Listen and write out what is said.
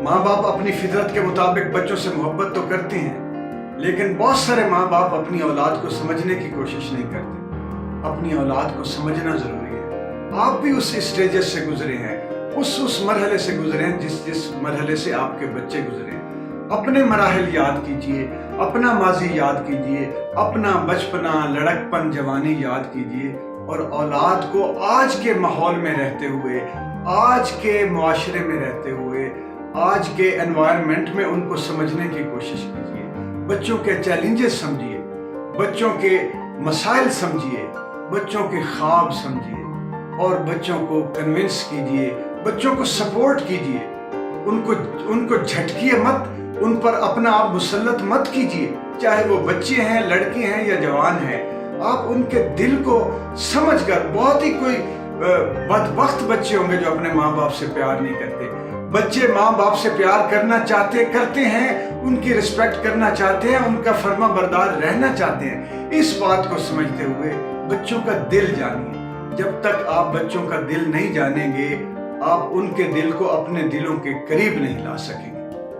माँ बाप अपनी फितरत के मुताबिक बच्चों से मोहब्बत तो करते हैं, लेकिन बहुत सारे माँ बाप अपनी औलाद को समझने की कोशिश नहीं करते। अपनी औलाद को समझना ज़रूरी है। आप भी उस स्टेजेस से गुजरे हैं, उस मरहले से गुजरे हैं जिस मरहले से आपके बच्चे गुजरे हैं। अपने मराहिल याद कीजिए, अपना माजी याद कीजिए, अपना बचपना, लड़कपन, जवानी याद कीजिए और औलाद को आज के माहौल में रहते हुए, आज के मुआशरे में रहते हुए, आज के एनवायरनमेंट में उनको समझने की कोशिश कीजिए। बच्चों के चैलेंजेस समझिए, बच्चों के मसाइल समझिए, बच्चों के ख्वाब समझिए और बच्चों को कन्विंस कीजिए, बच्चों को सपोर्ट कीजिए। उनको झटकिए मत, उन पर अपना आप मुसल्लत मत कीजिए, चाहे वो बच्चे हैं, लड़के हैं या जवान हैं। आप उनके दिल को समझकर, बहुत ही कोई बदबख्त बच्चे होंगे जो अपने माँ बाप से प्यार नहीं करते। बच्चे माँ बाप से प्यार करना करते हैं, उनकी रिस्पेक्ट करना चाहते हैं, उनका फर्मा बरदार रहना चाहते हैं। इस बात को समझते हुए बच्चों का दिल जानिए। जब तक आप बच्चों का दिल नहीं जानेंगे, आप उनके दिल को अपने दिलों के करीब नहीं ला सकेंगे।